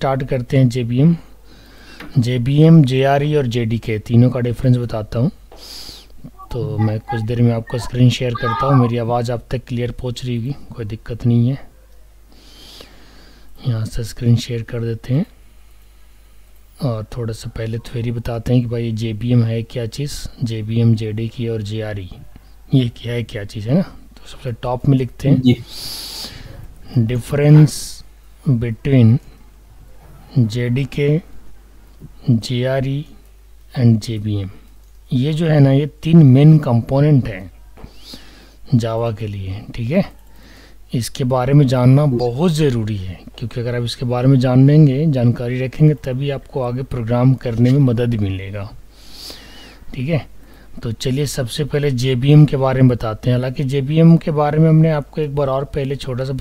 Start करते हैं JBM, JRE और JDK तीनों का डिफरेंस बताता हूँ। तो मैं कुछ देर में आपको स्क्रीन शेयर करता हूँ। मेरी आवाज़ आप तक क्लियर पहुँच रही होगी, कोई दिक्कत नहीं है। यहाँ से स्क्रीन शेयर कर देते हैं और थोड़ा सा पहले थ्योरी बताते हैं कि भाई JBM है क्या चीज़, JBM, JDK और JRE ये क्या है, क्या चीज़ है ना। तो सबसे टॉप में लिखते हैं difference between JDK, JRE and JBM। ये जो है ना, ये तीन मेन कंपोनेंट हैं जावा के लिए, ठीक है। इसके बारे में जानना बहुत ज़रूरी है, क्योंकि अगर आप इसके बारे में जान लेंगे, जानकारी रखेंगे, तभी आपको आगे प्रोग्राम करने में मदद मिलेगा, ठीक है। तो चलिए सबसे पहले JBM के बारे में बताते हैं। हालांकि JBM के बारे में हमने आपको एक बार और पहले छोटा सा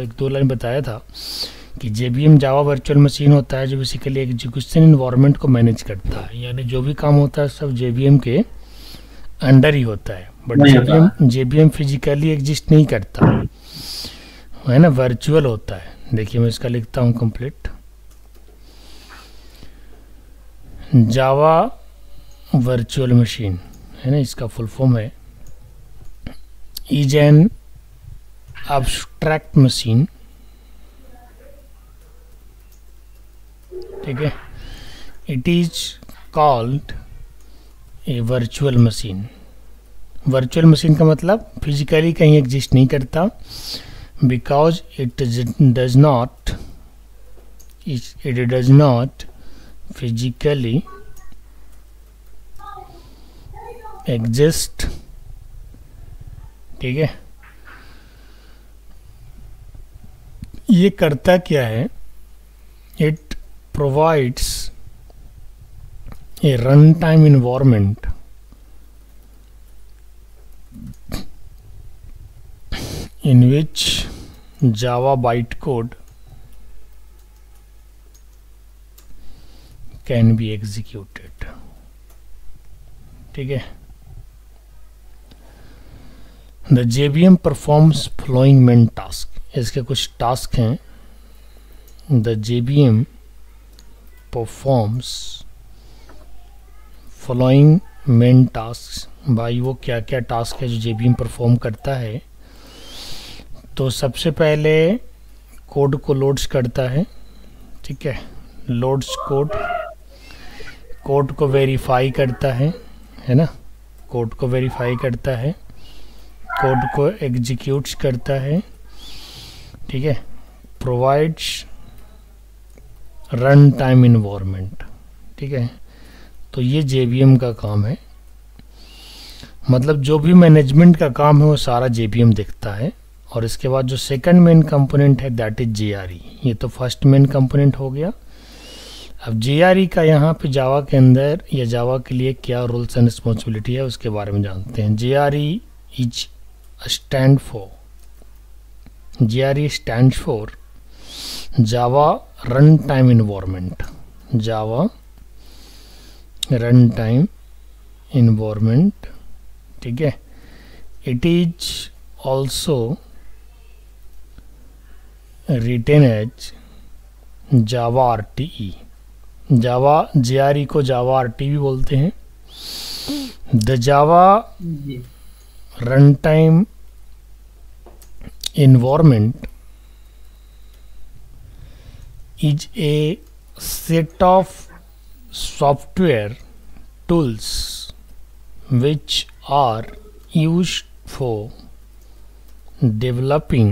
एक दो लाइन बताया था कि JBM जावा वर्चुअल मशीन होता है जो बेसिकली एग्जीक्यूशन इन्वायरमेंट को मैनेज करता है, यानी जो भी काम होता है सब JBM के अंडर ही होता है। बट JBM फिजिकली एग्जिस्ट नहीं करता है ना, वर्चुअल होता है। देखिए मैं इसका लिखता हूँ कंप्लीट। जावा वर्चुअल मशीन है ना, इसका फुल फॉर्म है इज एन एब्स्ट्रैक्ट मशीन, ठीक है। It is called A virtual machine. Virtual machine का मतलब फिजिकली कहीं एग्जिस्ट नहीं करता, because it does not physically exist, ठीक है। ये करता क्या है, it provides a runtime environment in which Java bytecode can be executed, ठीक है। The JVM performs following main task। इसके कुछ टास्क हैं। The JVM performs following main task. भाई वो क्या क्या टास्क है जो JBM परफॉर्म करता है। तो सबसे पहले कोड को लोड्स करता है, ठीक है। लोड्स कोड को वेरीफाई करता है ना, कोड को वेरीफाई करता है, कोड को एग्जीक्यूट्स करता है, ठीक है। प्रोवाइड्स रन टाइम इन्वायरमेंट, ठीक है। तो ये JBM का काम है, मतलब जो भी मैनेजमेंट का काम है वो सारा JBM देखता है। और इसके बाद जो सेकंड मेन कंपोनेंट है दैट इज JRE। ये तो फर्स्ट मेन कंपोनेंट हो गया। अब JRE का यहाँ पे जावा के अंदर या जावा के लिए क्या रूल्स एंड रिस्पॉन्सिबिलिटी है उसके बारे में जानते हैं। JRE stand for Java run time environment. Java run time environment, ठीक है। It is also written as Java RTE। Java JRE को जावा RTE भी बोलते हैं। The Java run time environment is a set of software tools which are used for developing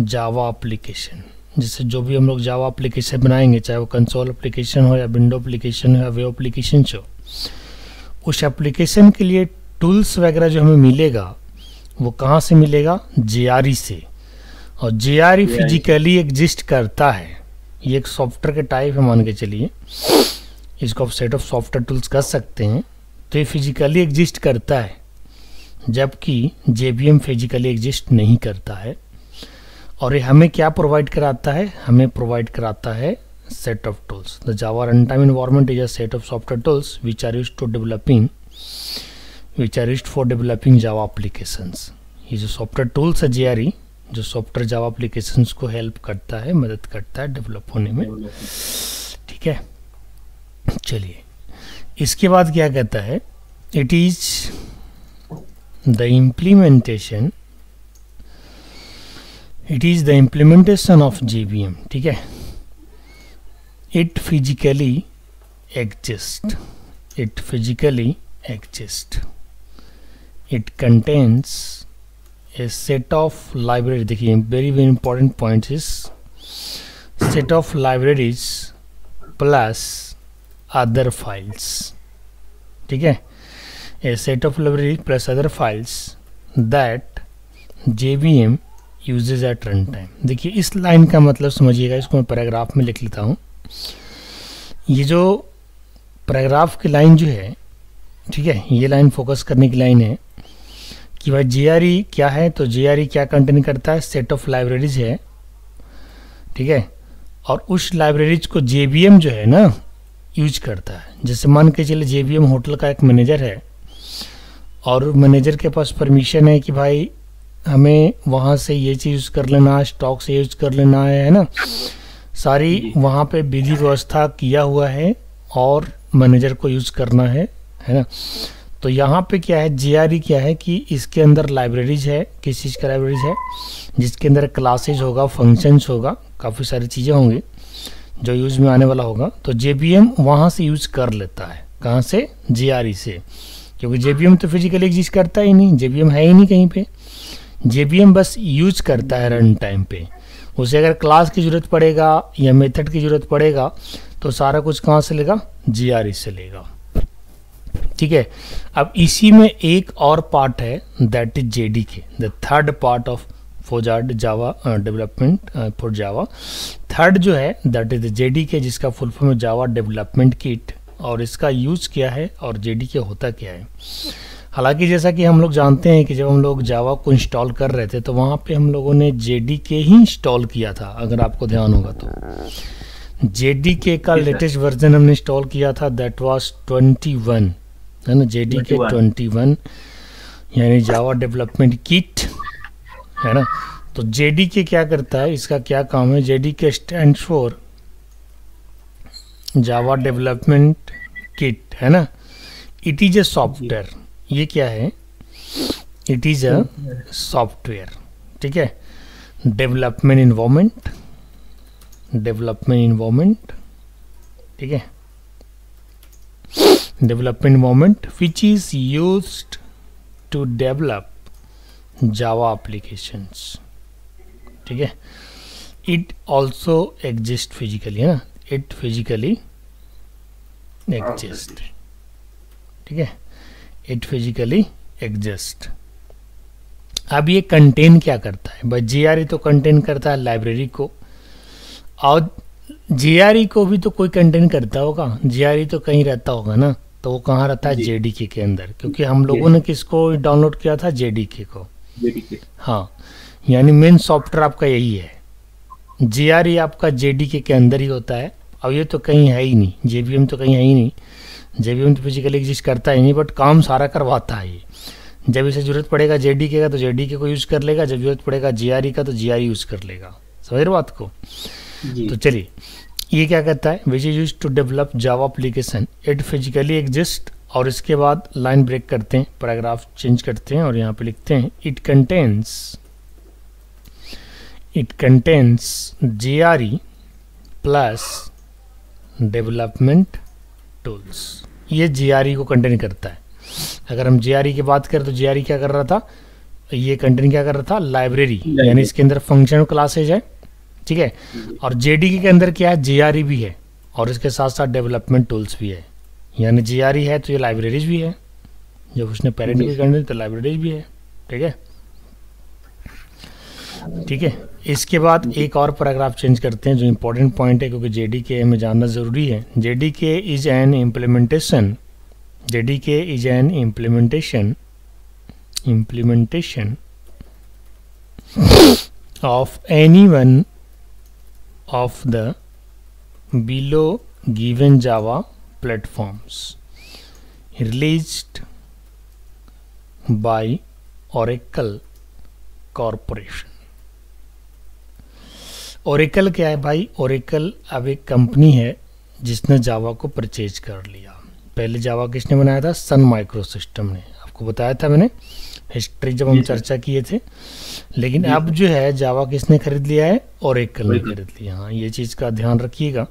Java application। जैसे जो भी हम लोग जावा एप्लीकेशन बनाएंगे, चाहे वो कंसोल एप्लीकेशन हो या विंडो एप्लीकेशन हो या वेब एप्लीकेशन हो, उस एप्लीकेशन के लिए टूल्स वगैरह जो हमें मिलेगा वो कहाँ से मिलेगा, JRE से। और JRE फिजिकली एग्जिस्ट करता है। ये एक सॉफ्टवेयर के टाइप है, मान के चलिए इसको आप सेट ऑफ सॉफ्टवेयर टूल्स कर सकते हैं। तो ये फिजिकली एग्जिस्ट करता है, जबकि JBM फिजिकली एग्जिस्ट नहीं करता है। और ये हमें क्या प्रोवाइड कराता है, हमें प्रोवाइड कराता है set of tools. The Java run time environment is a set of software tools which are used for developing Java applications. ये जो सॉफ्टवेयर टूल्स है JRE जो सॉफ्टवेयर जावा एप्लीकेशंस को हेल्प करता है, मदद करता है डेवलप होने में। ठीक है, चलिए इसके बाद क्या कहता है, it is the implementation, it is the implementation of JVM। ठीक है, it physically exist, it physically exist, it contains a set of library, देखिए very very important point is set of libraries plus other files। ठीक है, a set of libraries plus other files that JVM uses at runtime। देखिए इस line का मतलब समझिएगा, इसको मैं पैराग्राफ में लिख लेता हूँ। ये जो पैराग्राफ की लाइन जो है, ठीक है, ये लाइन फोकस करने की लाइन है कि भाई JRE क्या है, तो JRE क्या कंटेन करता है, सेट ऑफ लाइब्रेरीज है। ठीक है, और उस लाइब्रेरीज को JVM जो है ना यूज करता है। जैसे मान के चले JVM होटल का एक मैनेजर है और मैनेजर के पास परमिशन है कि भाई हमें वहाँ से ये चीज़ यूज़ कर लेना है, स्टॉक से यूज कर लेना है ना, सारी वहाँ पे विधि व्यवस्था किया हुआ है और मैनेजर को यूज करना है ना। तो यहाँ पे क्या है, JRE क्या है कि इसके अंदर लाइब्रेरीज है, किस चीज़ का लाइब्रेरीज है, जिसके अंदर क्लासेज होगा, फंक्शंस होगा, काफ़ी सारी चीज़ें होंगी जो यूज में आने वाला होगा। तो JVM वहाँ से यूज कर लेता है, कहाँ से, JRE से, क्योंकि JVM तो फिजिकली एग्जिस्ट करता ही नहीं, JVM है ही नहीं कहीं पे। JVM बस यूज करता है रन टाइम पे। उसे अगर क्लास की ज़रूरत पड़ेगा या मेथड की ज़रूरत पड़ेगा तो सारा कुछ कहाँ से लेगा, JRE से लेगा। ठीक है, अब इसी में एक और पार्ट है, that is JDK, the third part of फोजार्ड Java development for Java. Third जो है दैट इज द JDK, जिसका फुल फॉर्म है जावा डेवलपमेंट किट, और इसका यूज क्या है और JDK होता क्या है। हालांकि जैसा कि हम लोग जानते हैं कि जब हम लोग जावा को इंस्टॉल कर रहे थे तो वहाँ पे हम लोगों ने JDK ही इंस्टॉल किया था, अगर आपको ध्यान होगा तो। JDK का लेटेस्ट वर्जन हमने इंस्टॉल किया था, दैट वाज 21 है ना, JDK 21 यानी जावा डेवलपमेंट किट है ना। तो JDK क्या करता है, इसका क्या काम है, JDK stand for Java development kit है ना। इट इज अ सॉफ्टवेयर, ये क्या है, इट इज अ सॉफ्टवेयर। ठीक है, डेवलपमेंट इन्वायरमेंट, डेवलपमेंट इन्वायरमेंट, ठीक है, development environment which is used to develop Java applications। ठीक है, it also exists physically है ना, it physically exists। ठीक है, it physically exists। अब ये कंटेन क्या करता है भाई, JRE तो कंटेन करता है लाइब्रेरी को, और JRE को भी तो कोई कंटेन करता होगा, JRE तो कहीं रहता होगा ना, तो वो कहाँ रहता है, JDK के अंदर, क्योंकि हम लोगों ने किसको डाउनलोड किया था, JDK को। हाँ, यानी मेन सॉफ्टवेयर आपका यही है, JRE आपका JDK के अंदर ही होता है। अब ये तो कहीं है ही नहीं, JVM तो कहीं है ही नहीं, JVM तो फिजिकली एग्जिस्ट करता ही नहीं, बट काम सारा करवाता है ये। जब इसे जरूरत पड़ेगा JDK का तो JDK को यूज कर लेगा, जब जरूरत पड़ेगा JRE का तो JRE यूज कर लेगा। समझ रहे बात को। तो चलिए ये क्या कहता है, which is use to develop Java application, it physically exist, और इसके बाद लाइन ब्रेक करते हैं, पैराग्राफ चेंज करते हैं और यहाँ पे लिखते हैं it contains JRE plus development tools. ये JRE को कंटेन करता है। अगर हम JRE की बात करें तो JRE क्या कर रहा था, ये कंटेन क्या कर रहा था, लाइब्रेरी, यानी इसके अंदर फंक्शन क्लासेज है। ठीक है, और JDK के अंदर क्या है, JRE भी है और इसके साथ साथ डेवलपमेंट टूल्स भी है। यानी JRE है तो ये लाइब्रेरीज भी है, जब उसने पेरेंट भी करनी तो लाइब्रेरीज भी है। ठीक है, ठीक है, इसके बाद एक और पैराग्राफ चेंज करते हैं जो इंपॉर्टेंट पॉइंट है, क्योंकि JDK हमें जानना जरूरी है। JDK is an implementation, JDK is an implementation of any one of the below given Java platforms released by Oracle Corporation। Oracle क्या है भाई? ओरेकल अब एक कंपनी है जिसने जावा को परचेज कर लिया। पहले जावा किसने बनाया था? सन माइक्रो सिस्टम ने, आपको बताया था मैंने हिस्ट्री जब हम चर्चा किए थे। लेकिन अब जो है जावा किसने खरीद लिया है? ओरेकल ने खरीद लिया। हाँ, ये चीज़ का ध्यान रखिएगा।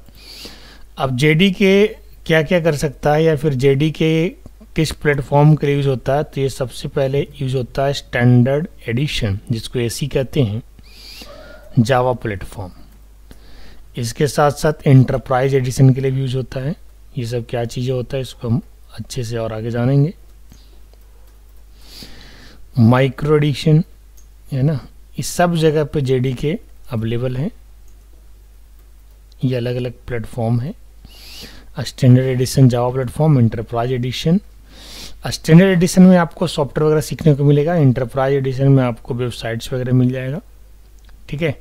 अब जेडी के क्या क्या कर सकता है, या फिर जेडी के किस प्लेटफॉर्म के लिए यूज़ होता है? तो ये सबसे पहले यूज़ होता है स्टैंडर्ड एडिशन, जिसको एसी कहते हैं, जावा प्लेटफॉर्म। इसके साथ साथ एंटरप्राइज एडिशन के लिए भी यूज़ होता है। ये सब क्या चीज़ें होता है इसको हम अच्छे से और आगे जानेंगे। माइक्रो एडिशन है ना, इस सब जगह पे जेडी के अवेलेबल हैं। ये अलग अलग प्लेटफॉर्म है। Standard addition Java platform, enterprise edition. Standard addition में आपको सॉफ्टवेयर वगैरह सीखने को मिलेगा, एंटरप्राइज एडिशन में आपको वेबसाइट्स वगैरह मिल जाएगा, ठीक है।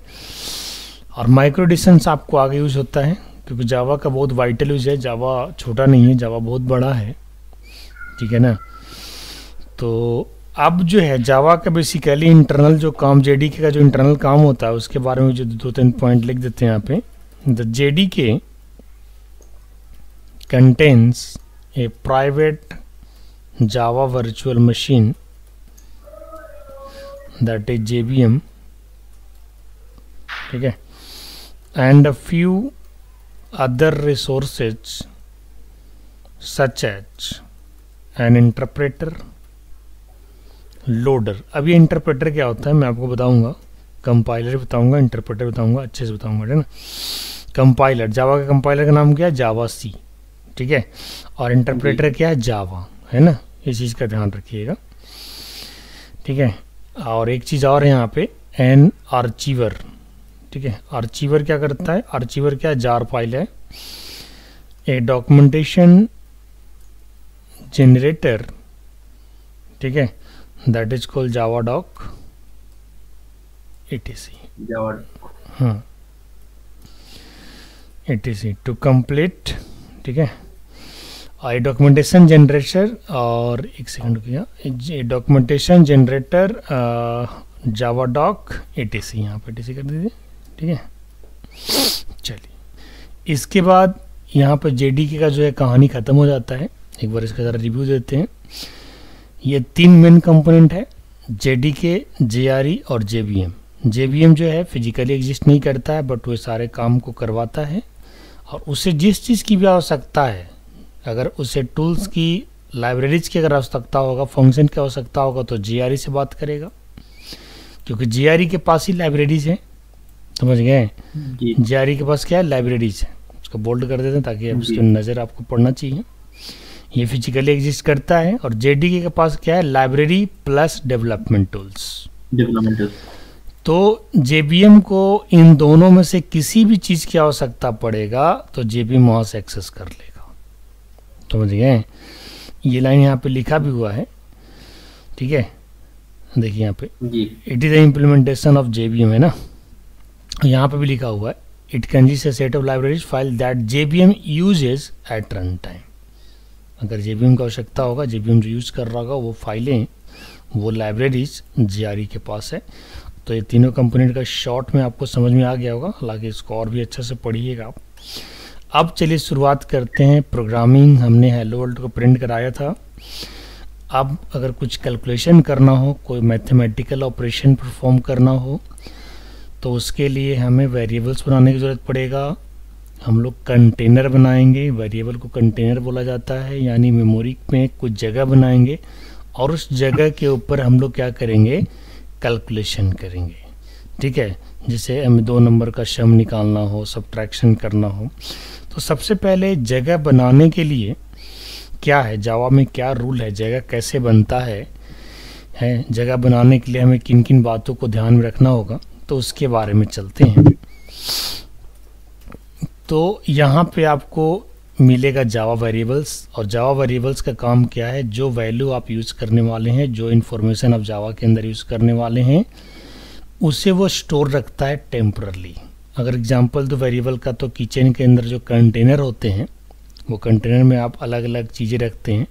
और माइक्रो एडिशन आपको आगे यूज होता है, क्योंकि जावा का बहुत वाइटल यूज है। जावा छोटा नहीं है, जावा बहुत बड़ा है, ठीक है ना। तो अब जो है जावा का बेसिकली इंटरनल जो काम, जेडी का जो इंटरनल काम होता है उसके बारे में जो 2-3 पॉइंट लिख देते हैं यहाँ पे। The JDK contains a private Java virtual machine that is JVM, ठीक है, and a few other resources such as an interpreter, loader. अब ये इंटरप्रेटर क्या होता है मैं आपको बताऊंगा, कंपाइलर बताऊंगा, इंटरप्रेटर बताऊंगा, अच्छे से बताऊंगा, है ना। कंपाइलर, जावा का कंपाइलर का नाम क्या है? जावा सी, ठीक है। और इंटरप्रेटर क्या है? जावा, है ना। इस चीज़ का ध्यान रखिएगा, ठीक है। और एक चीज़ और है यहाँ पे, एन आर्चीवर, ठीक है। आर्चीवर क्या करता है? आर्चीवर क्या है? जार फाइल है। ए डॉक्यूमेंटेशन जनरेटर, ठीक है, that is called Javadoc etc, हाँ etc टू कंप्लीट, ठीक है। आई डॉक्यूमेंटेशन जनरेटर, और एक सेकंड किया, documentation generator Javadoc etc, यहाँ पे etc कर दीजिए, ठीक है। चलिए, इसके बाद यहाँ पर जेडीके का जो है कहानी ख़त्म हो जाता है। एक बार इसका ज़रा रिव्यू देते हैं। ये 3 मेन कंपोनेंट है, जेडीके, जेआरई और जेवीएम। जेवीएम जो है फिजिकली एग्जिस्ट नहीं करता है, बट वो सारे काम को करवाता है। और उसे जिस चीज़ की भी आवश्यकता है, अगर उसे टूल्स की, लाइब्रेरीज की अगर आवश्यकता होगा, फंक्शन की आवश्यकता होगा, तो जेआरई से बात करेगा, क्योंकि जेआरई के पास ही लाइब्रेरीज हैं, समझ गए। जेआरई के पास क्या है? लाइब्रेरीज है। उसको बोल्ड कर देते हैं ताकि उसकी नज़र आपको पढ़ना चाहिए। ये फिजिकली एग्जिस्ट करता है। और जेडीके के पास क्या है? Library plus development tools. तो जेबीएम को इन दोनों में से किसी भी चीज़ की आवश्यकता पड़ेगा तो जेबीएम वहाँ से एक्सेस कर लेगा, समझ गए। ये लाइन यहाँ पे लिखा भी हुआ है, ठीक है, देखिए यहाँ पे, it is the implementation of JVM, है ना। यहाँ पे भी लिखा हुआ है, it consist a set of libraries file that JVM uses at run time. अगर जेबीएम की आवश्यकता होगा, जेबीएम जो यूज़ कर रहा होगा वो फाइलें, वो लाइब्रेरीज जेआरई के पास है। तो ये तीनों कंपोनेंट का शॉर्ट में आपको समझ में आ गया होगा, हालांकि इसको और भी अच्छे से पढ़िएगा आप। अब चलिए शुरुआत करते हैं। प्रोग्रामिंग हमने हेलो वर्ल्ड को प्रिंट कराया था। अब अगर कुछ कैलकुलेशन करना हो, कोई मैथमेटिकल ऑपरेशन परफॉर्म करना हो, तो उसके लिए हमें वेरिएबल्स बनाने की ज़रूरत पड़ेगा। हम लोग कंटेनर बनाएंगे, वेरिएबल को कंटेनर बोला जाता है, यानी मेमोरी में कुछ जगह बनाएंगे और उस जगह के ऊपर हम लोग क्या करेंगे? कैलकुलेशन करेंगे, ठीक है। जैसे हमें 2 नंबर का सम निकालना हो, सब्ट्रैक्शन करना हो, तो सबसे पहले जगह बनाने के लिए क्या है, जावा में क्या रूल है, जगह कैसे बनता है जगह बनाने के लिए हमें किन किन बातों को ध्यान में रखना होगा, तो उसके बारे में चलते हैं। तो यहाँ पे आपको मिलेगा जावा वेरिएबल्स, और जावा वेरिएबल्स का काम क्या है? जो वैल्यू आप यूज़ करने वाले हैं, जो इन्फॉर्मेशन आप जावा के अंदर यूज़ करने वाले हैं, उसे वो स्टोर रखता है टेम्परली। अगर एग्जांपल दो वेरिएबल का, तो किचन के अंदर जो कंटेनर होते हैं, वो कंटेनर में आप अलग अलग चीज़ें रखते हैं,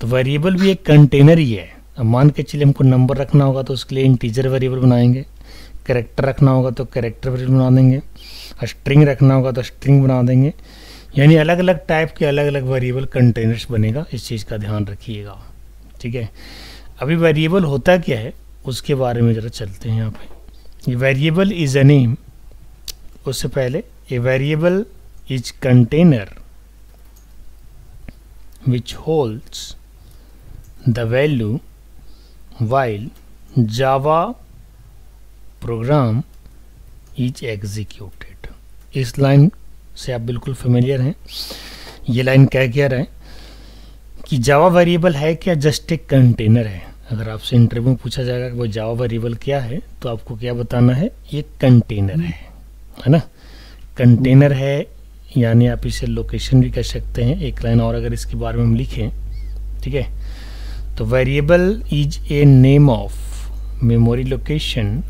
तो वेरिएबल भी एक कंटेनर ही है। अब मान के चलिए हमको नंबर रखना होगा, तो उसके लिए इंटीजर वेरिएबल बनाएंगे। कैरेक्टर रखना होगा तो कैरेक्टर वेरिएबल बना देंगे, स्ट्रिंग रखना होगा तो स्ट्रिंग बना देंगे। यानी अलग अलग टाइप के अलग अलग वेरिएबल कंटेनर्स बनेगा, इस चीज़ का ध्यान रखिएगा। ठीक है, अभी वेरिएबल होता क्या है उसके बारे में ज़रा चलते हैं यहाँ पे। ये वेरिएबल इज़ अ नेम, उससे पहले a variable is container which holds the value while Java program is executed. इस लाइन से आप बिल्कुल फेमिलियर हैं। ये लाइन कह क्या रहा है कि जावा वेरिएबल है क्या, जस्ट एक कंटेनर है। अगर आपसे इंटरव्यू में पूछा जाएगा कि वो जावा वेरिएबल क्या है तो आपको क्या बताना है, ये कंटेनर है ना। कंटेनर है यानी आप इसे लोकेशन भी कह सकते हैं। एक लाइन और अगर इसके बारे में हम लिखें, ठीक है, तो variable is a name of memory location.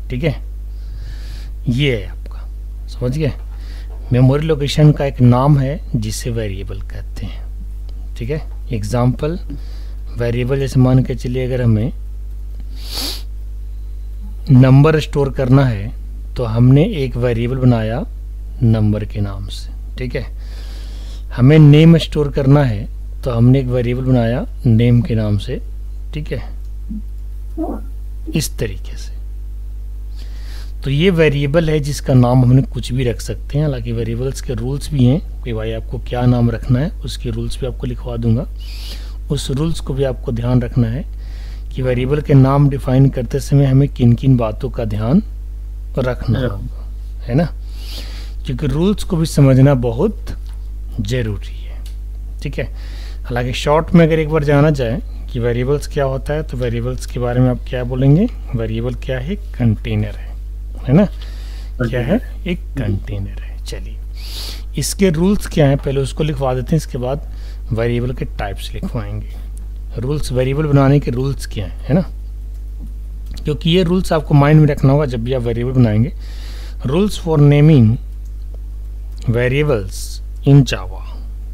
ठीक है, ये है आपका, समझ गए। मेमोरी लोकेशन का एक नाम है जिसे वेरिएबल कहते हैं। ठीक है, एग्जाम्पल वेरिएबल जैसे मान के चलिए अगर हमें नंबर स्टोर करना है तो हमने एक वेरिएबल बनाया नंबर के नाम से। ठीक है, हमें नेम स्टोर करना है तो हमने एक वेरिएबल बनाया नेम के नाम से। ठीक है, इस तरीके से। तो ये वेरिएबल है जिसका नाम हमने कुछ भी रख सकते हैं। हालांकि वेरिएबल्स के रूल्स भी हैं कि भाई आपको क्या नाम रखना है, उसके रूल्स भी आपको लिखवा दूंगा। उस रूल्स को भी आपको ध्यान रखना है कि वेरिएबल के नाम डिफाइन करते समय हमें किन किन बातों का ध्यान रखना होगा, है ना, क्योंकि रूल्स को भी समझना बहुत ज़रूरी है। ठीक है, हालांकि शॉर्ट में अगर एक बार जाना जाए कि वेरिएबल्स क्या होता है तो वेरिएबल्स के बारे में आप क्या बोलेंगे, वेरिएबल क्या है, कंटेनर है ना, क्या है, एक कंटेनर है। चलिए इसके रूल्स क्या हैं पहले उसको लिखवा देते हैं, इसके बाद वेरिएबल के टाइप्स लिखवाएंगे। रूल्स, वेरिएबल बनाने के रूल्स क्या हैं, है ना, क्योंकि ये रूल्स आपको माइंड में रखना होगा जब भी आप वेरिएबल बनाएंगे। Rules for naming variables in Java.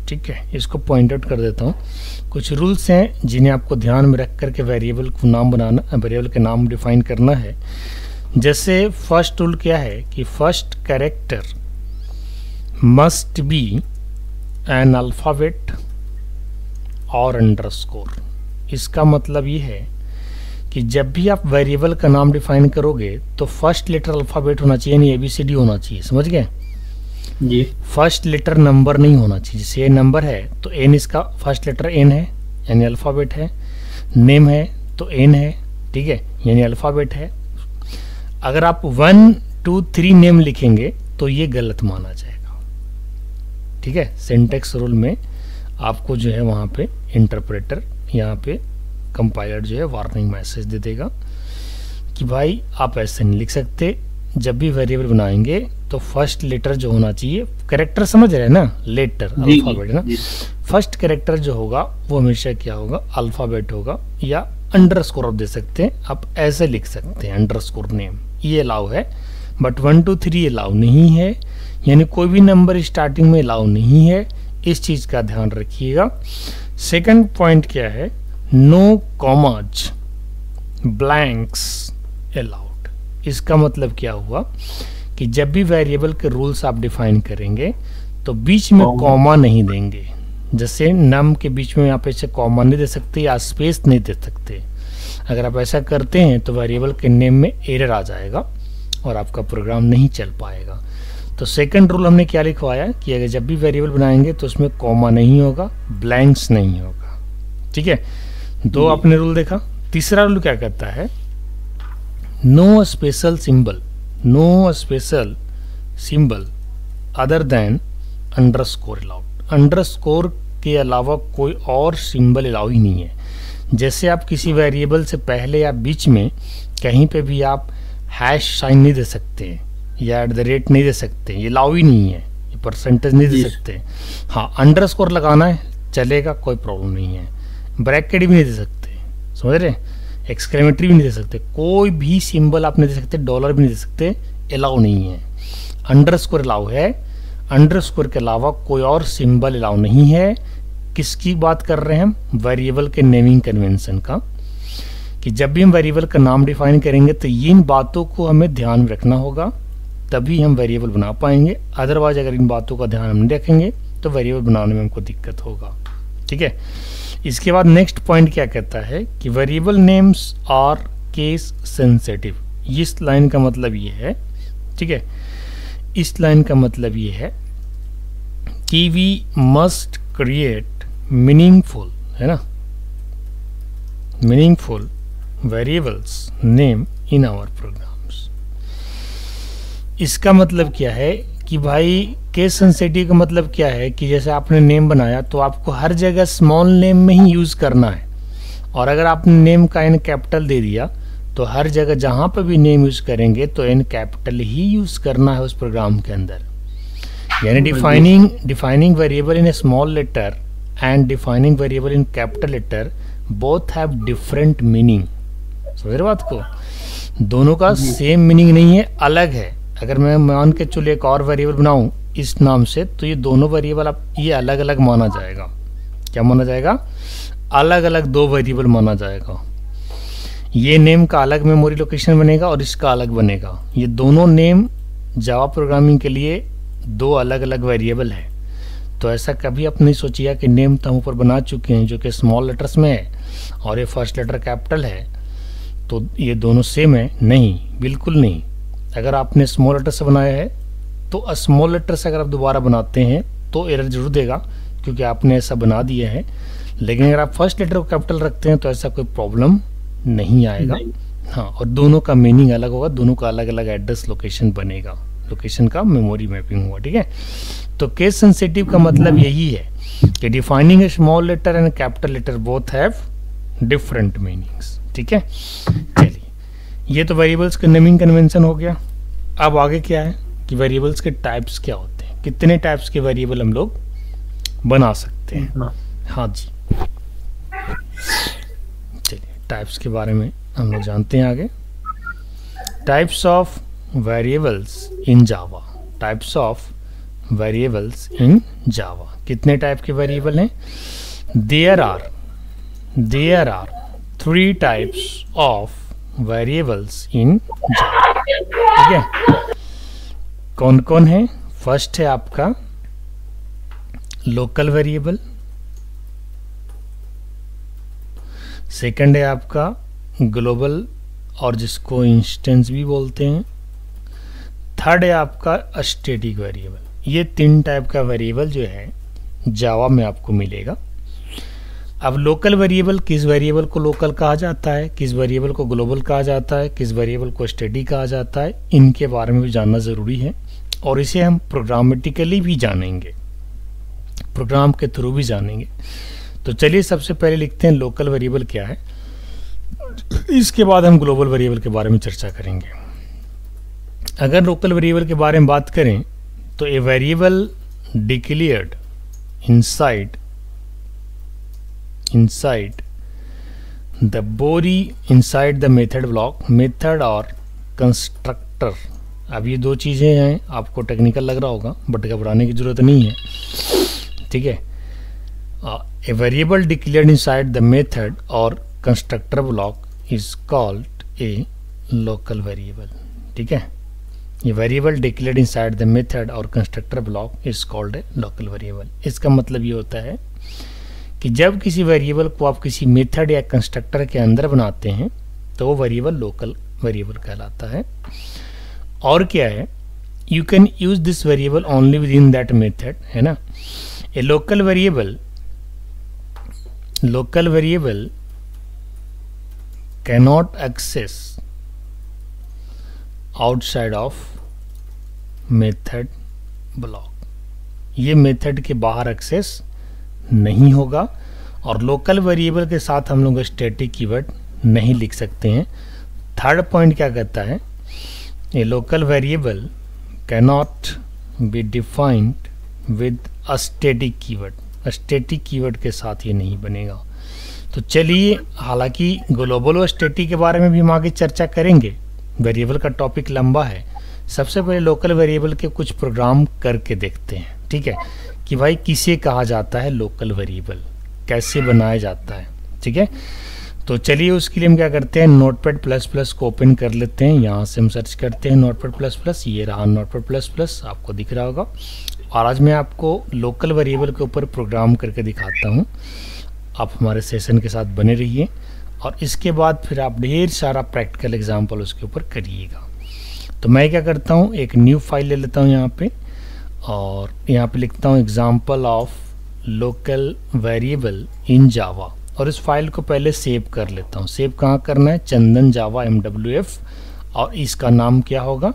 ठीक है, इसको पॉइंट आउट कर देता हूँ। कुछ रूल्स हैं जिन्हें आपको ध्यान में रख करके वेरिएबल को नाम बनाना, वेरिएबल के नाम डिफाइन करना है। जैसे फर्स्ट रूल क्या है कि first character must be N alphabet और अंडरस्कोर। इसका मतलब ये है कि जब भी आप वेरिएबल का नाम डिफाइन करोगे तो फर्स्ट लेटर अल्फ़ाबेट होना चाहिए, यानी ABCD होना चाहिए, समझ गए जी। फर्स्ट लेटर नंबर नहीं होना चाहिए। जैसे नंबर है तो N, इसका फर्स्ट लेटर N है यानी अल्फ़ाबेट है। नेम है तो N है, ठीक है, यानी अल्फ़ाबेट है। अगर आप 1 2 3 नेम लिखेंगे तो ये गलत माना जाएगा। ठीक है, सिंटेक्स रूल में आपको जो है वहाँ पे इंटरप्रेटर, यहाँ पे कंपाइलर जो है वार्निंग मैसेज दे देगा कि भाई आप ऐसे नहीं लिख सकते। जब भी वेरिएबल बनाएंगे तो फर्स्ट लेटर जो होना चाहिए, कैरेक्टर समझ रहे हैं ना, लेटर अल्फ़ाबेट है ना, फर्स्ट कैरेक्टर जो होगा वो हमेशा क्या होगा, अल्फ़ाबेट होगा, या अंडरस्कोर आप दे सकते हैं, आप ऐसे लिख सकते हैं अंडरस्कोर नेम, ये अलाउ है। बट 1 2 3 अलाउ नहीं है, यानी कोई भी नंबर स्टार्टिंग में अलाउ नहीं है। इस चीज़ का ध्यान रखिएगा। सेकंड पॉइंट क्या है, नो कॉमाज ब्लैंक्स अलाउड। इसका मतलब क्या हुआ कि जब भी वेरिएबल के रूल्स आप डिफाइन करेंगे तो बीच में कॉमा नहीं देंगे। जैसे नम के बीच में आप ऐसे कॉमा नहीं दे सकते या स्पेस नहीं दे सकते। अगर आप ऐसा करते हैं तो वेरिएबल के नेम में एरर आ जाएगा और आपका प्रोग्राम नहीं चल पाएगा। तो सेकंड रूल हमने क्या लिखवाया कि अगर जब भी वेरिएबल बनाएंगे तो उसमें कॉमा नहीं होगा, ब्लैंक्स नहीं होगा। ठीक है, दो आपने रूल देखा। तीसरा रूल क्या कहता है, no special symbol, no special symbol other than underscore allowed. Underscore के अलावा कोई और सिंबल अलाउ ही नहीं है। जैसे आप किसी वेरिएबल से पहले या बीच में कहीं पे भी आप हैश साइन नहीं दे सकते या @ नहीं दे सकते, ये अलाउ ही नहीं है, ये परसेंटेज नहीं दे सकते। हाँ, अंडरस्कोर लगाना है चलेगा, कोई प्रॉब्लम नहीं है। ब्रैकेट भी नहीं दे सकते, समझ रहे, एक्सक्लेमेटरी भी नहीं दे सकते, कोई भी सिंबल आप नहीं दे सकते, डॉलर भी नहीं दे सकते, अलाउ नहीं है। अंडरस्कोर अलाउ है, अंडरस्कोर के अलावा कोई और सिंबल अलाउ नहीं है। किसकी बात कर रहे हैं हम, वेरिएबल के नेमिंग कन्वेंशन का। कि जब भी हम वेरिएबल का नाम डिफाइन करेंगे तो इन बातों को हमें ध्यान में रखना होगा, तभी हम वेरिएबल बना पाएंगे। अदरवाइज अगर इन बातों का ध्यान हम नहीं रखेंगे तो वेरिएबल बनाने में हमको दिक्कत होगा। ठीक है, इसके बाद नेक्स्ट पॉइंट क्या कहता है कि variable names are case sensitive. इस लाइन का मतलब ये है, ठीक है, इस लाइन का मतलब ये है कि वी मस्ट क्रिएट मीनिंगफुल, है ना, meaningful variables name in our programs. इसका मतलब क्या है कि भाई केस सेंसिटिव का मतलब क्या है कि जैसे आपने नेम बनाया तो आपको हर जगह स्मॉल नेम में ही यूज करना है, और अगर आपने नेम का एन कैपिटल दे दिया तो हर जगह जहां पर भी नेम यूज करेंगे तो एन कैपिटल ही यूज करना है उस प्रोग्राम के अंदर। यानी defining variable in a small letter and defining variable in capital letter both have different meaning. समझ रहे बात को, दोनों का सेम मीनिंग नहीं है, अलग है। अगर मैं मान के चलो एक और वेरिएबल बनाऊं इस नाम से, तो ये दोनों वेरिएबल आप ये अलग अलग माना जाएगा। क्या माना जाएगा? अलग अलग दो वेरिएबल माना जाएगा। ये नेम का अलग मेमोरी लोकेशन बनेगा और इसका अलग बनेगा। ये दोनों नेम जावा प्रोग्रामिंग के लिए दो अलग अलग वेरिएबल है। तो ऐसा कभी आप नहीं सोचिए कि नेम तो हम ऊपर बना चुके हैं जो कि स्मॉल लेटर्स में है और ये फर्स्ट लेटर कैपिटल है, तो ये दोनों सेम है। नहीं, बिल्कुल नहीं। अगर आपने स्मॉल लेटर से बनाया है तो स्मॉल लेटर से अगर आप दोबारा बनाते हैं तो एरर जरूर देगा, क्योंकि आपने ऐसा बना दिया है। लेकिन अगर आप फर्स्ट लेटर को कैपिटल रखते हैं तो ऐसा कोई प्रॉब्लम नहीं आएगा। हाँ, और दोनों का मीनिंग अलग होगा, दोनों का अलग अलग एड्रेस लोकेशन बनेगा, लोकेशन का मेमोरी मैपिंग होगा। ठीक है, तो केस सेंसिटिव का मतलब यही है कि defining a small letter and capital letter both have different meanings. ठीक है, चलिए, ये तो वेरिएबल्स का नेमिंग कन्वेंशन हो गया। अब आगे क्या है कि वेरिएबल्स के टाइप्स क्या होते हैं, कितने टाइप्स के वेरिएबल हम लोग बना सकते हैं। हाँ जी, चलिए टाइप्स के बारे में हम लोग जानते हैं आगे। Types of variables in Java. Types of variables in Java, कितने टाइप के वेरिएबल हैं? There are 3 types of variables in Java. ठीक है, कौन कौन है? फर्स्ट है आपका लोकल वेरिएबल, सेकंड है आपका ग्लोबल और जिसको इंस्टेंस भी बोलते हैं, थर्ड है आपका स्टैटिक वेरिएबल। ये 3 टाइप का वेरिएबल जो है जावा में आपको मिलेगा। अब लोकल वेरिएबल, किस वेरिएबल को लोकल कहा जाता है, किस वेरिएबल को ग्लोबल कहा जाता है, किस वेरिएबल को स्टैटिक कहा जाता है, इनके बारे में भी जानना ज़रूरी है। और इसे हम प्रोग्रामेटिकली भी जानेंगे, प्रोग्राम के थ्रू भी जानेंगे। तो चलिए सबसे पहले लिखते हैं लोकल वेरिएबल क्या है, इसके बाद हम ग्लोबल वेरिएबल के बारे में चर्चा करेंगे। अगर लोकल वेरिएबल के बारे में बात करें तो ए variable declared inside the body inside the method block, method और कंस्ट्रक्टर। अब ये 2 चीज़ें हैं, आपको टेक्निकल लग रहा होगा बट घबराने की जरूरत नहीं है। ठीक है, a variable declared inside the method और constructor block is called a local variable. ठीक है, ये variable declared inside the method और constructor block is called a local variable. इसका मतलब ये होता है कि जब किसी वेरिएबल को आप किसी मेथड या कंस्ट्रक्टर के अंदर बनाते हैं तो वो वेरिएबल लोकल वेरिएबल कहलाता है। और क्या है, you can use this variable only within that method, है ना। A local variable cannot access outside of method block. ये मेथड के बाहर एक्सेस नहीं होगा। और लोकल वेरिएबल के साथ हम लोग स्टैटिक कीवर्ड नहीं लिख सकते हैं। थर्ड पॉइंट क्या कहता है, ए local variable cannot be defined with a static keyword. Static keyword के साथ ये नहीं बनेगा। तो चलिए, हालांकि ग्लोबल और स्टैटिक के बारे में भी हम आगे चर्चा करेंगे, वेरिएबल का टॉपिक लंबा है। सबसे पहले लोकल वेरिएबल के कुछ प्रोग्राम करके देखते हैं। ठीक है, कि भाई किसे कहा जाता है लोकल वेरिएबल, कैसे बनाया जाता है। ठीक है, तो चलिए उसके लिए हम क्या करते हैं, नोटपैड प्लस प्लस को ओपन कर लेते हैं। यहाँ से हम सर्च करते हैं नोटपैड प्लस प्लस, ये रहा नोटपैड प्लस प्लस, आपको दिख रहा होगा। और आज मैं आपको लोकल वेरिएबल के ऊपर प्रोग्राम करके दिखाता हूँ। आप हमारे सेशन के साथ बने रहिए और इसके बाद फिर आप ढेर सारा प्रैक्टिकल एग्जाम्पल उसके ऊपर करिएगा। तो मैं क्या करता हूँ, एक न्यू फाइल ले लेता हूँ यहाँ पे, और यहाँ पे लिखता हूँ example of local variable in Java, और इस फाइल को पहले सेव कर लेता हूँ। सेव कहाँ करना है, चंदन जावा MWF, और इसका नाम क्या होगा,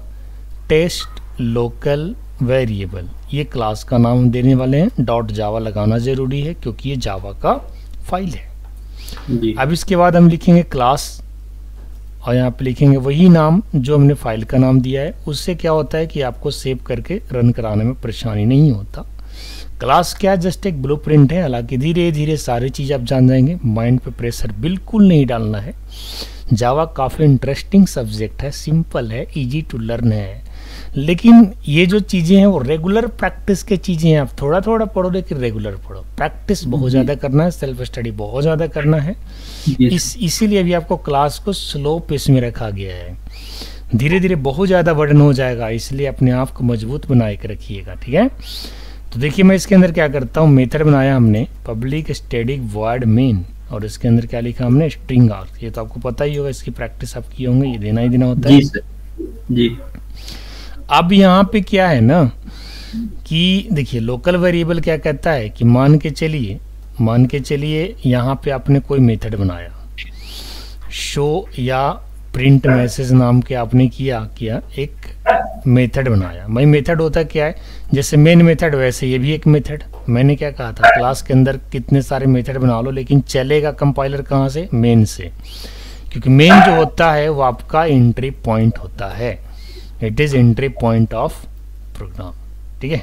टेस्ट लोकल वेरिएबल। ये क्लास का नाम देने वाले हैं, डॉट जावा लगाना जरूरी है क्योंकि ये जावा का फाइल है। अब इसके बाद हम लिखेंगे क्लास, और यहाँ पे लिखेंगे वही नाम जो हमने फाइल का नाम दिया है। उससे क्या होता है कि आपको सेव करके रन कराने में परेशानी नहीं होता। क्लास क्या, जस्ट एक ब्लूप्रिंट है, हालांकि धीरे धीरे सारी चीज़ आप जान जाएंगे। माइंड पे प्रेशर बिल्कुल नहीं डालना है। जावा काफ़ी इंटरेस्टिंग सब्जेक्ट है, सिंपल है, इजी टू लर्न है, लेकिन ये जो चीज़ें हैं वो रेगुलर प्रैक्टिस के चीज़ें हैं। आप थोड़ा थोड़ा पढ़ो लेकिन रेगुलर पढ़ो, प्रैक्टिस बहुत ज़्यादा करना है, सेल्फ स्टडी बहुत ज़्यादा करना है। इसीलिए अभी आपको क्लास को स्लो पेस में रखा गया है। धीरे धीरे बहुत ज़्यादा वर्डन हो जाएगा, इसलिए अपने आप को मजबूत बनाए के रखिएगा, ठीक है। तो देखिए मैं इसके अंदर क्या करता हूँ, मेथड बनाया हमने पब्लिक स्टैटिक वॉइड मेन, और इसके अंदर क्या लिखा हमने, स्ट्रिंग आर। ये तो आपको पता ही होगा, इसकी प्रैक्टिस आप किए होंगे, ये देना ही देना होता है जी। अब यहाँ पे क्या है ना कि देखिए लोकल वेरिएबल क्या कहता है कि मान के चलिए यहाँ पे आपने कोई मेथड बनाया, शो या प्रिंट मैसेज नाम के आपने किया एक मेथड बनाया। भाई मेथड होता क्या है, जैसे मेन मेथड वैसे ये भी एक मेथड। मैंने क्या कहा था, क्लास के अंदर कितने सारे मेथड बना लो, लेकिन चलेगा कंपाइलर कहाँ से, मेन से, क्योंकि मेन जो होता है वो आपका एंट्री पॉइंट होता है। It is entry point of program, ठीक है।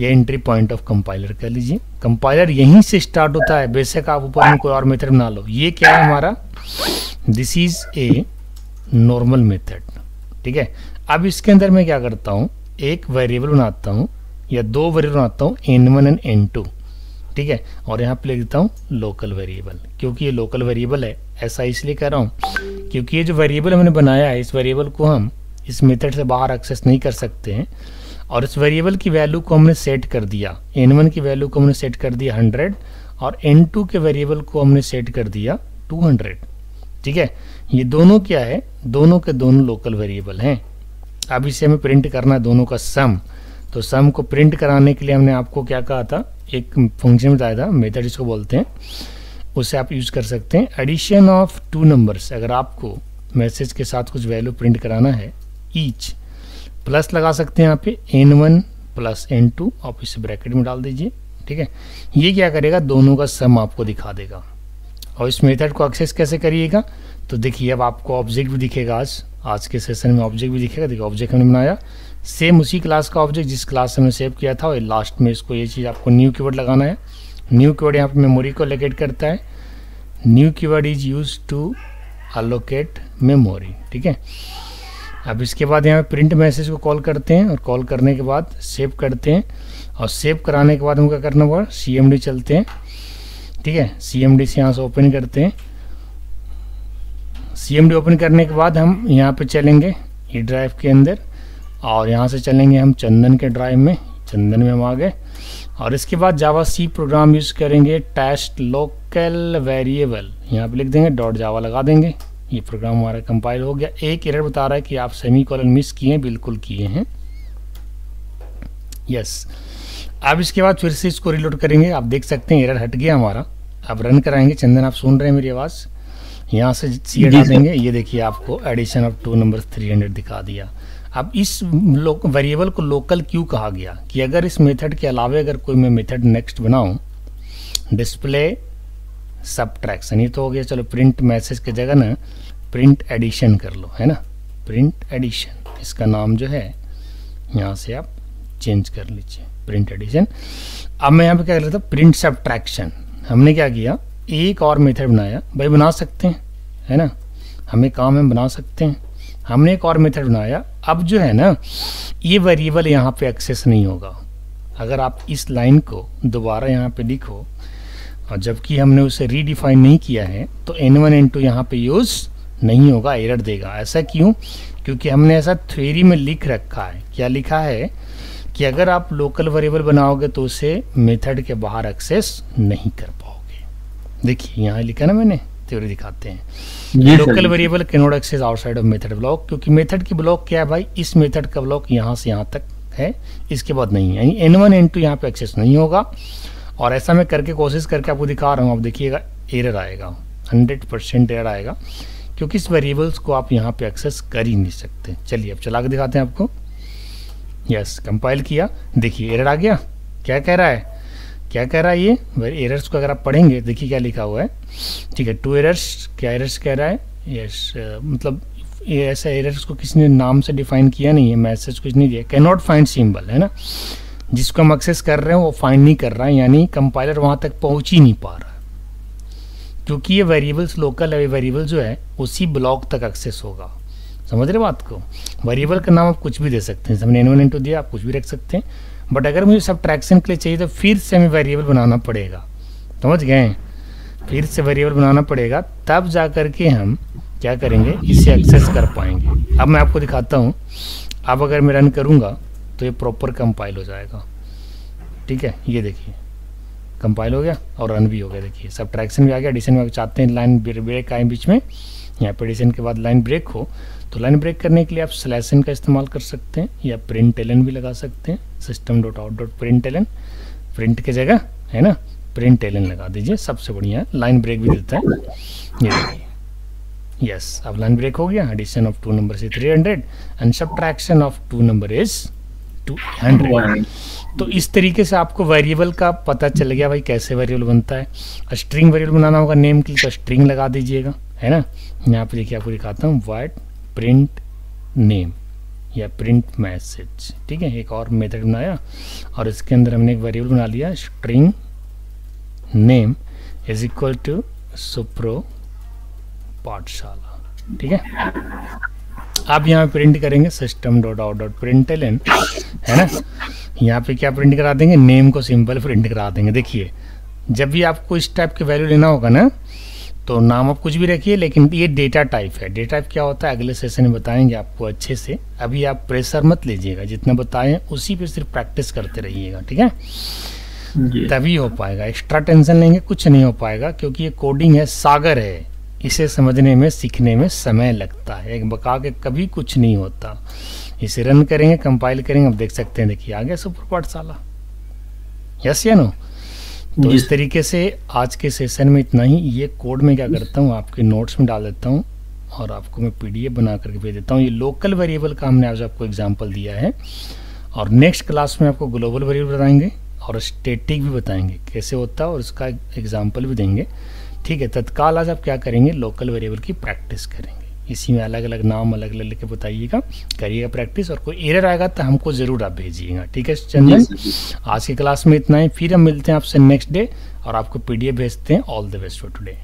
ये एंट्री पॉइंट ऑफ कंपाइलर कर लीजिए। कंपाइलर यहीं से स्टार्ट होता है, बेशक आप ऊपर में कोई और मेथड बना लो। ये क्या है हमारा, this is a normal method, ठीक है। अब इसके अंदर मैं क्या करता हूँ, एक वेरिएबल बनाता हूँ या दो वेरिएबल बनाता हूँ, N1 और N2, ठीक है। और यहाँ पे लिख देता हूँ लोकल वेरिएबल, क्योंकि ये लोकल वेरिएबल है। ऐसा इसलिए कर रहा हूँ क्योंकि ये जो वेरिएबल हमने बनाया है, इस वेरिएबल को हम इस मेथड से बाहर एक्सेस नहीं कर सकते हैं। और इस वेरिएबल की वैल्यू को हमने सेट कर दिया, N1 की वैल्यू को हमने सेट कर दिया 100, और N2 के वेरिएबल को हमने सेट कर दिया 200, ठीक है। ये दोनों क्या है, दोनों के दोनों लोकल वेरिएबल हैं। अब इसे हमें प्रिंट करना है दोनों का सम। तो सम को प्रिंट कराने के लिए हमने आपको क्या कहा था, एक फंक्शन बताया था, मेथड इसको बोलते हैं, उसे आप यूज कर सकते हैं। एडिशन ऑफ टू नंबर्स, अगर आपको मैसेज के साथ कुछ वैल्यू प्रिंट कराना है, ईच प्लस लगा सकते हैं यहाँ पे, N1 प्लस N2, आप इसे ब्रैकेट में डाल दीजिए, ठीक है। ये क्या करेगा, दोनों का सम आपको दिखा देगा। और इस मेथड को एक्सेस कैसे करिएगा, तो देखिए अब आपको ऑब्जेक्ट भी दिखेगा, आज के सेशन में ऑब्जेक्ट भी दिखेगा। देखिए ऑब्जेक्ट हमने बनाया, सेम उसी क्लास का ऑब्जेक्ट जिस क्लास से हमने सेव किया था, और लास्ट में इसको ये चीज़ आपको न्यू कीवर्ड लगाना है। न्यू कीवर्ड यहाँ पे मेमोरी को लोकेट करता है। New keyword is use to allocate memory, ठीक है। अब इसके बाद यहाँ पे प्रिंट मैसेज को कॉल करते हैं, और कॉल करने के बाद सेव करते हैं, और सेव कराने के बाद हम क्या करना होगा, CMD चलते हैं, ठीक है। CMD से यहाँ से ओपन करते हैं। CMD ओपन करने के बाद हम यहाँ पे चलेंगे ई ड्राइव के अंदर, और यहाँ से चलेंगे हम चंदन के ड्राइव में, चंदन में हम आ गए। और इसके बाद जावा सी प्रोग्राम यूज़ करेंगे, टेस्ट लोकल वेरिएबल, यहाँ पे लिख देंगे, डॉट जावा लगा देंगे। ये प्रोग्राम हमारा कंपाइल हो गया। एक एरर बता रहा है कि आप सेमीकोलन मिस किए हैं, बिल्कुल किए हैं, यस। अब इसके बाद फिर से इसको रिलोड करेंगे, आप देख सकते हैं एरर हट गया हमारा। अब रन कराएंगे। चंदन आप सुन रहे हैं मेरी आवाज़, यहाँ से सी हटा देंगे, ये देखिए आपको एडिशन ऑफ 2 नंबर 300 दिखा दिया। अब इस वेरिएबल को लोकल क्यों कहा गया, कि अगर इस मेथड के अलावा अगर कोई मैं मेथड नेक्स्ट बनाऊं, डिस्प्ले सबट्रैक्शन, ये तो हो गया, चलो प्रिंट मैसेज की जगह ना प्रिंट एडिशन कर लो, है ना, प्रिंट एडिशन, इसका नाम जो है यहाँ से आप चेंज कर लीजिए, प्रिंट एडिशन। अब मैं यहाँ पे क्या कर रहा था, प्रिंट सबट्रैक्शन। हमने क्या किया, एक और मेथड बनाया, भाई बना सकते हैं, है ना, हमें काम है बना सकते हैं। हमने एक और मेथड बनाया। अब जो है ना, ये वेरिएबल यहाँ पे एक्सेस नहीं होगा। अगर आप इस लाइन को दोबारा यहाँ पे लिखो और जबकि हमने उसे रीडिफाइन नहीं किया है तो n1 n2 यहाँ पे यूज़ नहीं होगा, एरर देगा। ऐसा क्यों? क्योंकि हमने ऐसा थ्योरी में लिख रखा है। क्या लिखा है कि अगर आप लोकल वेरिएबल बनाओगे तो उसे मेथड के बाहर एक्सेस नहीं कर पाओगे। देखिए यहाँ लिखा ना मैंने, थ्योरी दिखाते हैं। Local variable can not access outside of method block, क्योंकि मेथड की ब्लॉक क्या है भाई, इस मेथड का ब्लॉक यहाँ से यहाँ तक है, इसके बाद नहीं है, यानी n1 n2 यहाँ पे एक्सेस नहीं होगा। और ऐसा मैं करके कोशिश करके आपको दिखा रहा हूँ, आप देखिएगा एरर आएगा, 100% एरर आएगा, क्योंकि इस वेरिएबल्स को आप यहाँ पे एक्सेस कर ही नहीं सकते। चलिए अब चला के दिखाते हैं आपको। यस, कंपाइल किया, देखिए एरर आ गया। क्या कह रहा है, क्या कह रहा है ये एरर्स को अगर आप पढ़ेंगे, देखिए क्या लिखा हुआ है। ठीक है, 2 एरर्स, क्या एरर्स कह रहा है। यस, मतलब ये ऐसा एरर्स को किसी ने नाम से डिफाइन किया नहीं है, मैसेज कुछ नहीं दिया। कैन नॉट फाइंड सिंबल है ना, जिसको हम एक्सेस कर रहे हैं वो फाइंड नहीं कर रहा है, यानी कंपाइलर वहाँ तक पहुँच ही नहीं पा रहा है। क्योंकि ये वेरिएबल्स लोकल है, वेरिएबल जो है उसी ब्लॉक तक एक्सेस होगा। समझ रहे बात को? वेरिएबल का नाम आप कुछ भी दे सकते हैं, हमने n1 n2 दिया, आप कुछ भी रख सकते हैं। बट अगर मुझे सब्ट्रैक्शन के लिए चाहिए तो फिर से हमें वेरिएबल बनाना पड़ेगा। समझ गए? फिर से वेरिएबल बनाना पड़ेगा, तब जा कर के हम क्या करेंगे, इसे एक्सेस कर पाएंगे। अब मैं आपको दिखाता हूँ। अब अगर मैं रन करूँगा तो ये प्रॉपर कंपाइल हो जाएगा। ठीक है, ये देखिए कंपाइल हो गया और रन भी हो गया। देखिए सब्ट्रैक्शन भी आ गया, एडिशन में चाहते हैं लाइन ब्रेक आए बीच में, यहाँ पर एडिशन के बाद लाइन ब्रेक हो, तो लाइन ब्रेक करने के लिए आप स्लैशन का इस्तेमाल कर सकते हैं या println भी लगा सकते हैं। system.out.println, प्रिंट की जगह है ना println लगा दीजिए, सबसे बढ़िया लाइन ब्रेक भी देता है। ये देखिए, यस, अब लाइन ब्रेक हो गया। एडिशन ऑफ 2 नंबर से 300 and subtraction of 2 number is 200। तो इस तरीके से आपको वेरिएबल का पता चल गया भाई कैसे वेरिएबल बनता है। स्ट्रिंग वेरिएबल बनाना होगा नेम के लिए तो स्ट्रिंग लगा दीजिएगा, है ना। यहाँ पे देखिए आपको दिखाता हूँ, वाइट प्रिंट नेम या प्रिंट मैसेज। ठीक है, एक और मेथड बनाया और इसके अंदर हमने एक वेरिएबल बना लिया, string name is equal to Supro Pathshala. ठीक है, आप यहाँ प्रिंट करेंगे system.out.println, है ना। यहाँ पे क्या प्रिंट करा देंगे, नेम को सिंपल प्रिंट करा देंगे। देखिए जब भी आपको इस टाइप के वैल्यू लेना होगा ना, तो नाम आप कुछ भी रखिए, लेकिन ये डेटा टाइप है। डेटा टाइप क्या होता है अगले सेशन में बताएंगे आपको अच्छे से। अभी आप प्रेशर मत लीजिएगा, जितना बताएं उसी पे सिर्फ प्रैक्टिस करते रहिएगा। ठीक है, तभी हो पाएगा। एक्स्ट्रा टेंशन लेंगे कुछ नहीं हो पाएगा, क्योंकि ये कोडिंग है, सागर है, इसे समझने में सीखने में समय लगता है, एक बका के कभी कुछ नहीं होता। इसे रन करेंगे, कंपाइल करेंगे, अब देख सकते हैं, देखिए आ गया सुपर पाठशाला। यस या नो? तो इस तरीके से आज के सेशन में इतना ही। ये कोड मैं क्या करता हूँ आपके नोट्स में डाल देता हूँ और आपको मैं PDF बना करके भेज देता हूँ। ये लोकल वेरिएबल का हमने आज आपको एग्जांपल दिया है, और नेक्स्ट क्लास में आपको ग्लोबल वेरिएबल बताएंगे और स्टैटिक भी बताएंगे कैसे होता है, और इसका एग्जाम्पल भी देंगे। ठीक है, तत्काल आज आप क्या करेंगे, लोकल वेरिएबल की प्रैक्टिस करेंगे। इसी में अलग अलग नाम अलग अलग लेके बताइएगा, करिएगा प्रैक्टिस, और कोई एरर आएगा तो हमको ज़रूर आप भेजिएगा। ठीक है चंदन, आज की क्लास में इतना ही, फिर हम मिलते हैं आपसे नेक्स्ट डे और आपको PDF भेजते हैं। All the best for today.